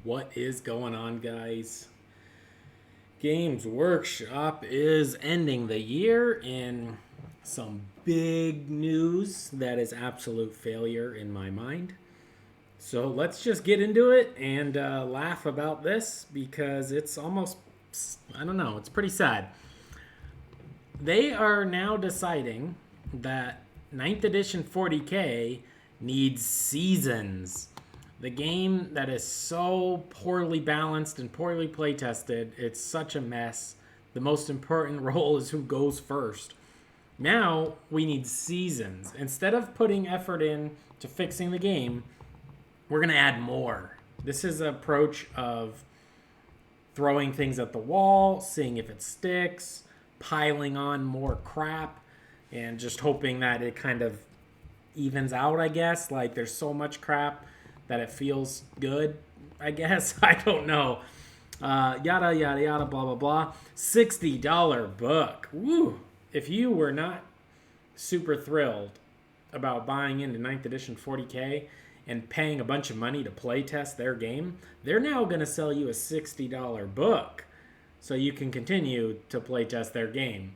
What is going on, guys? Games Workshop is ending the year in some big news that is absolute failure in my mind. So let's just get into it and laugh about this because it's almost, I don't know, it's pretty sad. They are now deciding that ninth edition 40K needs seasons. The game that is so poorly balanced and poorly play tested, it's such a mess. The most important role is who goes first. Now we need seasons. Instead of putting effort in to fixing the game, we're going to add more. This is an approach of throwing things at the wall, seeing if it sticks, piling on more crap, and just hoping that it kind of evens out, I guess. Like there's so much crap that it feels good, I guess. I don't know. Yada, yada, yada, blah, blah, blah. $60 book. Woo! If you were not super thrilled about buying into ninth edition 40K and paying a bunch of money to play test their game, they're now going to sell you a $60 book so you can continue to play test their game.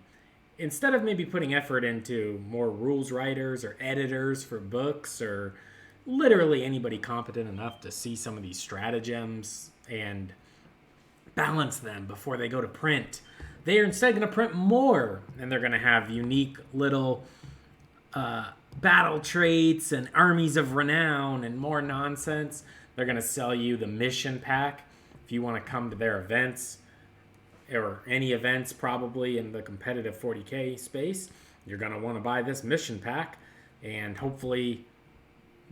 Instead of maybe putting effort into more rules writers or editors for books or literally anybody competent enough to see some of these stratagems and balance them before they go to print, they are instead going to print more, and they're going to have unique little battle traits and armies of renown and more nonsense. They're going to sell you the mission pack if you want to come to their events or any events probably in the competitive 40K space. You're going to want to buy this mission pack, and hopefully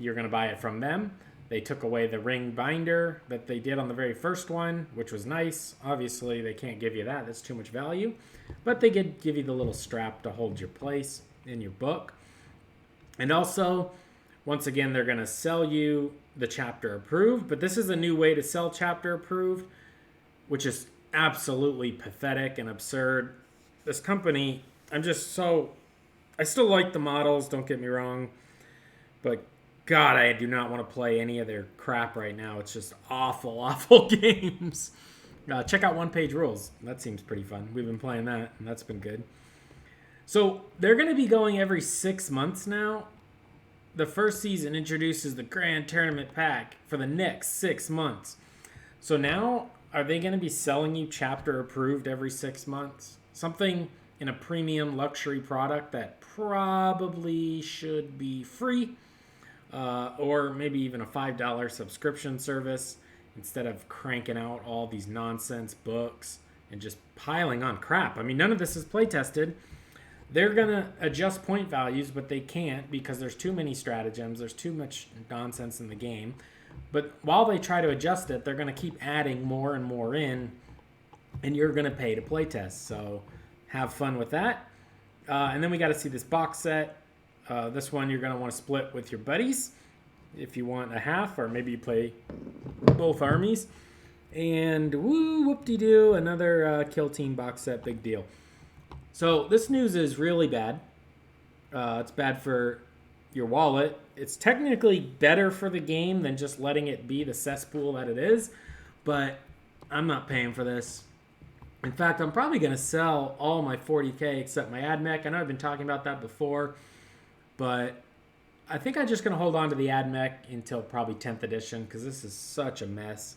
you're going to buy it from them. They took away the ring binder that they did on the very first one, which was nice. Obviously, they can't give you that. That's too much value. But they did give you the little strap to hold your place in your book. And also, once again, they're going to sell you the chapter approved. But this is a new way to sell chapter approved, which is absolutely pathetic and absurd. This company, I still like the models, don't get me wrong. But God, I do not want to play any of their crap right now. It's just awful, awful games. Check out One Page Rules. That seems pretty fun. We've been playing that, and that's been good. So they're going to be going every 6 months now. The first season introduces the Grand Tournament Pack for the next 6 months. So now, are they going to be selling you chapter approved every 6 months? Something in a premium luxury product that probably should be free. Or maybe even a $5 subscription service instead of cranking out all these nonsense books and just piling on crap. I mean, none of this is play tested. They're going to adjust point values, but they can't because there's too many stratagems. There's too much nonsense in the game. But while they try to adjust it, they're going to keep adding more and more in, and you're going to pay to play test. So have fun with that. And then we got to see this box set. This one you're going to want to split with your buddies if you want a half, or maybe you play both armies. And whoop-de-doo, another Kill Team box set, big deal. So this news is really bad. It's bad for your wallet. It's technically better for the game than just letting it be the cesspool that it is, but I'm not paying for this. In fact, I'm probably going to sell all my 40K except my AdMech. I know I've been talking about that before. But I think I'm just going to hold on to the AdMech until probably 10th edition because this is such a mess.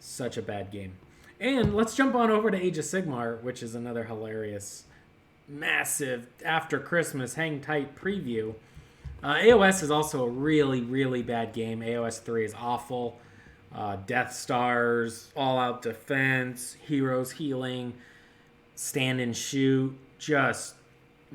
Such a bad game. And let's jump on over to Age of Sigmar, which is another hilarious, massive, after Christmas, hang tight preview. AOS is also a really, really bad game. AOS 3 is awful. Death Stars, all-out defense, heroes healing, stand and shoot, just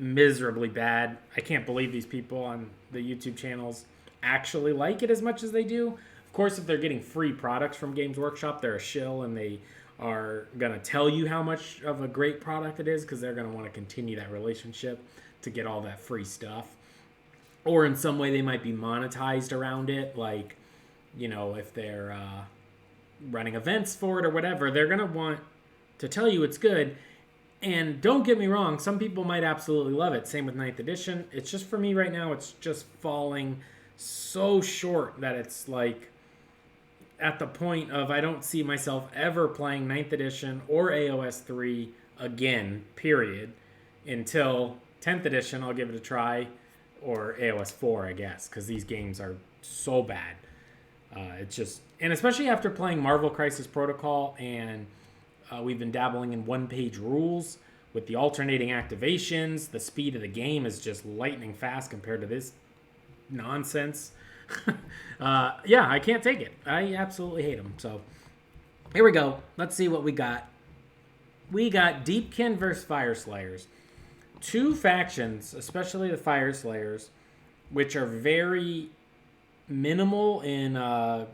miserably bad. I can't believe these people on the YouTube channels actually like it as much as they do. Of course, if they're getting free products from Games Workshop, they're a shill and they are going to tell you how much of a great product it is because they're going to want to continue that relationship to get all that free stuff. Or in some way they might be monetized around it, like, you know, if they're running events for it or whatever, they're going to want to tell you it's good. And don't get me wrong, some people might absolutely love it. Same with 9th edition. It's just for me right now, it's just falling so short that it's like at the point of I don't see myself ever playing Ninth Edition or AOS 3 again, period, until 10th Edition. I'll give it a try, or AOS 4, I guess, because these games are so bad. It's just, and especially after playing Marvel Crisis Protocol, and we've been dabbling in one-page rules with the alternating activations. The speed of the game is just lightning fast compared to this nonsense. Yeah, I can't take it. I absolutely hate them. So here we go. Let's see what we got. We got Deepkin versus Fire Slayers. Two factions, especially the Fire Slayers, which are very minimal in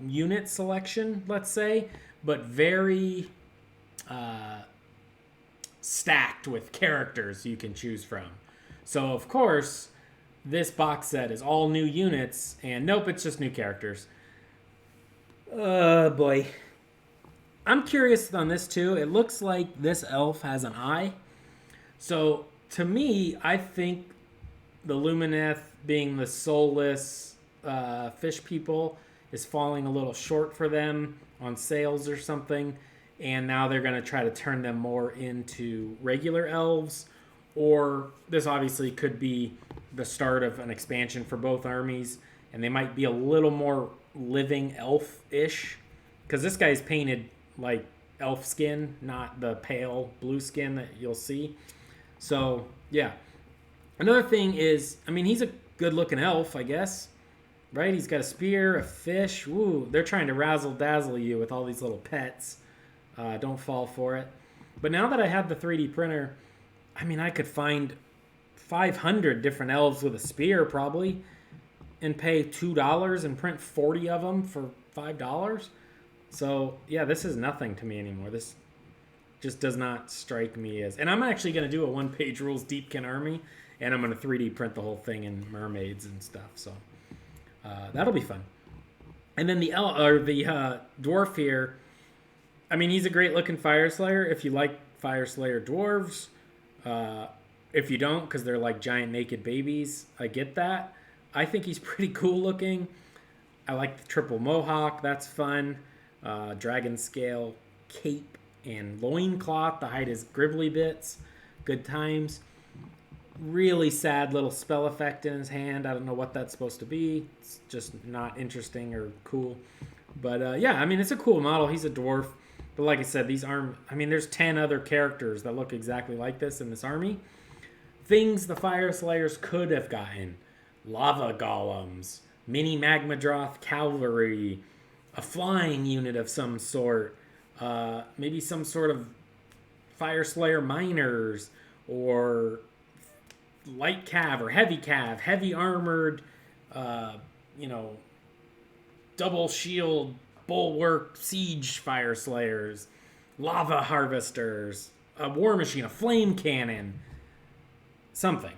unit selection, let's say, but very stacked with characters you can choose from. So, of course, this box set is all new units, and nope, it's just new characters. Boy. I'm curious on this, too. It looks like this elf has an eye. So, to me, I think the Lumineth, being the soulless fish people, is falling a little short for them on sales or something. And now they're going to try to turn them more into regular elves. Or this obviously could be the start of an expansion for both armies. And they might be a little more living elf-ish. Because this guy's painted like elf skin, not the pale blue skin that you'll see. So, yeah. Another thing is, I mean, he's a good-looking elf, I guess. Right? He's got a spear, a fish. Woo, they're trying to razzle-dazzle you with all these little pets. Don't fall for it. But now that I have the 3D printer, I mean, I could find 500 different elves with a spear, probably, and pay $2 and print 40 of them for $5. So, yeah, this is nothing to me anymore. This just does not strike me as... And I'm actually going to do a one-page rules Deepkin army, and I'm going to 3D print the whole thing in mermaids and stuff. So, that'll be fun. And then the dwarf here, I mean, he's a great-looking Fire Slayer if you like Fire Slayer dwarves. If you don't, because they're like giant naked babies, I get that. I think he's pretty cool-looking. I like the triple mohawk. That's fun. Dragon scale cape and loincloth to hide his gribbly bits. Good times. Really sad little spell effect in his hand. I don't know what that's supposed to be. It's just not interesting or cool. But yeah, I mean, it's a cool model. He's a dwarf. But like I said, there's 10 other characters that look exactly like this in this army. Things the Fire Slayers could have gotten. Lava golems, mini Magmadroth cavalry, a flying unit of some sort, maybe some sort of Fire Slayer miners, or light cav or heavy armored, double shield, bulwark, siege Fire Slayers, lava harvesters, a war machine, a flame cannon, something.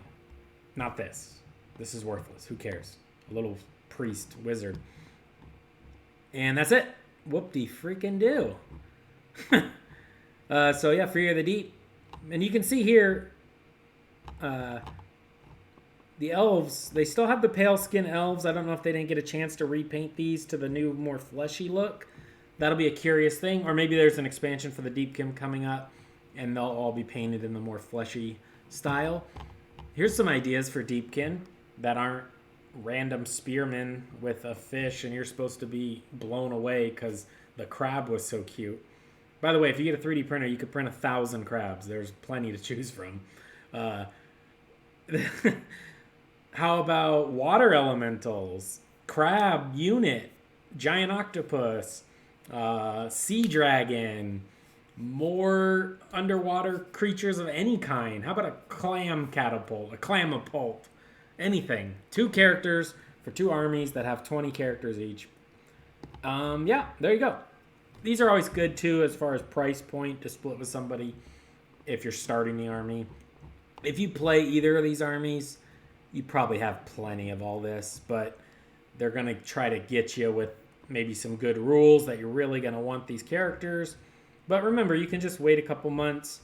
Not this. This is worthless. Who cares? A little priest wizard. And that's it. Whoop-de-freaking-do. So yeah, Fury of the Deep. And you can see here, the elves, they still have the pale skin elves. I don't know if they didn't get a chance to repaint these to the new, more fleshy look. That'll be a curious thing. Or maybe there's an expansion for the Deepkin coming up, and they'll all be painted in the more fleshy style. Here's some ideas for Deepkin that aren't random spearmen with a fish and you're supposed to be blown away because the crab was so cute. By the way, if you get a 3D printer, you could print 1,000 crabs. There's plenty to choose from. How about water elementals, crab unit, giant octopus, sea dragon, more underwater creatures of any kind? How about a clam catapult, a clamapult, anything? 2 characters for 2 armies that have 20 characters each. Yeah, there you go. These are always good too as far as price point to split with somebody if you're starting the army. If you play either of these armies, you probably have plenty of all this, but they're going to try to get you with maybe some good rules that you're really going to want these characters. But remember, you can just wait a couple months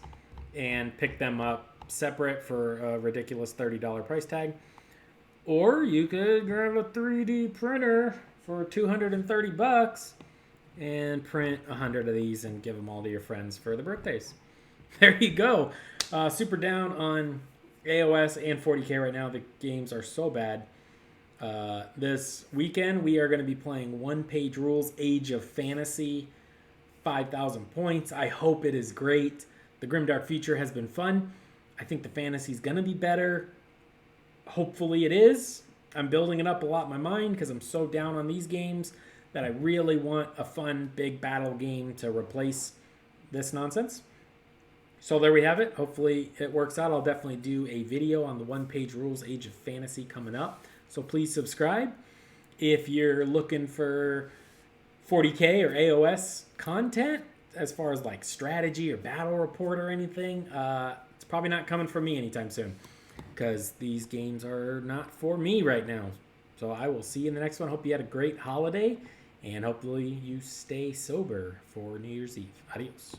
and pick them up separate for a ridiculous $30 price tag. Or you could grab a 3D printer for $230 and print 100 of these and give them all to your friends for their birthdays. There you go. Super down on AOS and 40K right now. The games are so bad. This weekend, we are going to be playing One Page Rules Age of Fantasy, 5,000 points. I hope it is great. The Grimdark feature has been fun. I think the fantasy is going to be better. Hopefully it is. I'm building it up a lot in my mind because I'm so down on these games that I really want a fun, big battle game to replace this nonsense. So there we have it. Hopefully it works out. I'll definitely do a video on the One Page Rules Age of Fantasy coming up. So please subscribe. If you're looking for 40K or AOS content, as far as like strategy or battle report or anything, it's probably not coming from me anytime soon because these games are not for me right now. So I will see you in the next one. Hope you had a great holiday and hopefully you stay sober for New Year's Eve. Adios.